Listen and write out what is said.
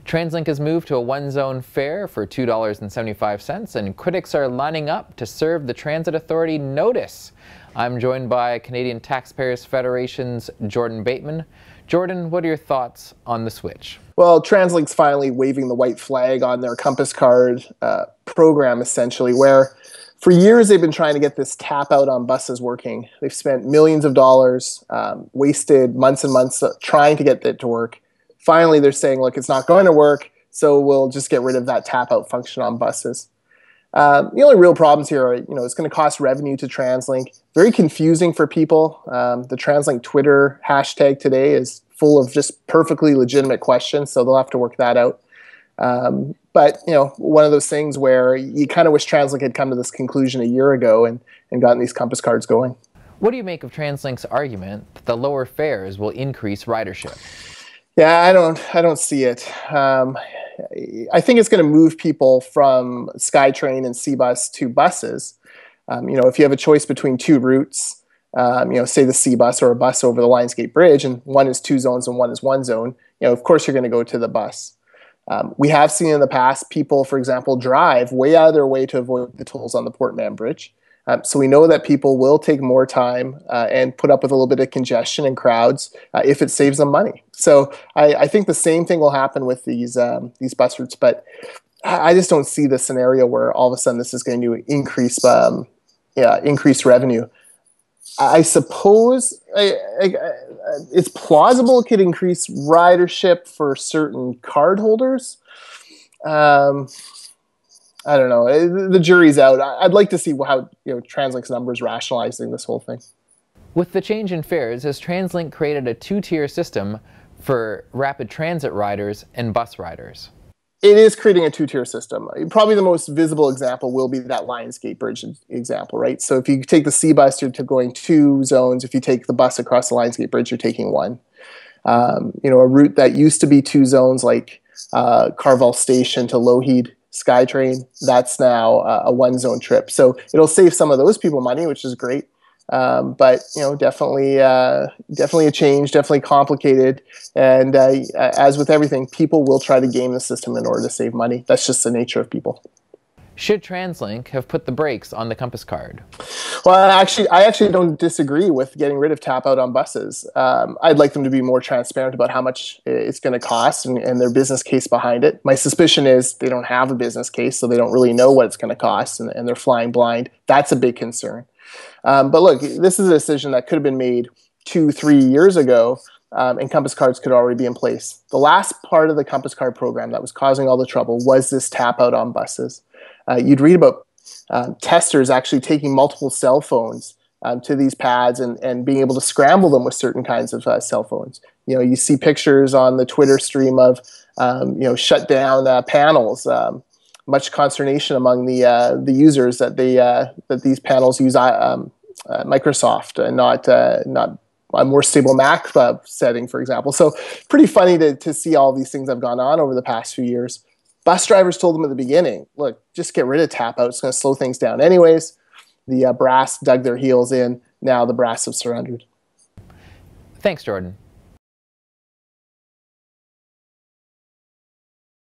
TransLink has moved to a one-zone fare for $2.75, and critics are lining up to serve the Transit Authority notice. I'm joined by Canadian Taxpayers Federation's Jordan Bateman. Jordan, what are your thoughts on the switch? Well, TransLink's finally waving the white flag on their Compass Card program, essentially, where for years they've been trying to get this Tapout on buses working. They've spent millions of dollars, wasted months and months trying to get it to work. Finally, they're saying, look, it's not going to work, so we'll just get rid of that Tapout function on buses. The only real problems here are, it's going to cost revenue to TransLink. Very confusing for people. The TransLink Twitter hashtag today is full of just perfectly legitimate questions, so they'll have to work that out. But, one of those things where you kind of wish TransLink had come to this conclusion a year ago and gotten these Compass Cards going. What do you make of TransLink's argument that the lower fares will increase ridership? Yeah, I don't see it. I think it's going to move people from SkyTrain and C-Bus to buses. If you have a choice between two routes, say the C-Bus or a bus over the Lionsgate Bridge, and one is 2 zones and one is 1 zone, of course you're going to go to the bus. We have seen in the past people, for example, drive way out of their way to avoid the tolls on the Portman Bridge. So we know that people will take more time and put up with a little bit of congestion and crowds if it saves them money. So I think the same thing will happen with these bus routes, but I just don't see the scenario where all of a sudden this is going to increase revenue. I suppose it's plausible it could increase ridership for certain card holders. I don't know. The jury's out. I'd like to see how TransLink's numbers rationalizing this whole thing. With the change in fares, has TransLink created a 2-tier system for rapid transit riders and bus riders? It is creating a 2-tier system. Probably the most visible example will be that Lionsgate Bridge example, right? So if you take the C-Bus, you're going 2 zones. If you take the bus across the Lionsgate Bridge, you're taking 1. A route that used to be 2 zones, like Carval Station to Lougheed SkyTrain, that's now a 1-zone trip. So it'll save some of those people money, which is great. But definitely a change, definitely complicated. And as with everything, people will try to game the system in order to save money. That's just the nature of people. Should TransLink have put the brakes on the Compass Card? Well, I actually don't disagree with getting rid of Tapout on buses. I'd like them to be more transparent about how much it's going to cost and their business case behind it. My suspicion is they don't have a business case, so they don't really know what it's going to cost, and they're flying blind. That's a big concern. But look, this is a decision that could have been made 2-3 years ago, and Compass Cards could already be in place. The last part of the Compass Card program that was causing all the trouble was this Tapout on buses. You'd read about testers actually taking multiple cell phones to these pads and being able to scramble them with certain kinds of cell phones. You see pictures on the Twitter stream of shut down panels. Much consternation among the users that these panels use Microsoft and not a more stable Mac setting, for example. So pretty funny to see all these things that have gone on over the past few years. Bus drivers told them at the beginning, look, just get rid of Tapout. It's going to slow things down anyways. The brass dug their heels in. Now the brass have surrendered. Thanks, Jordan.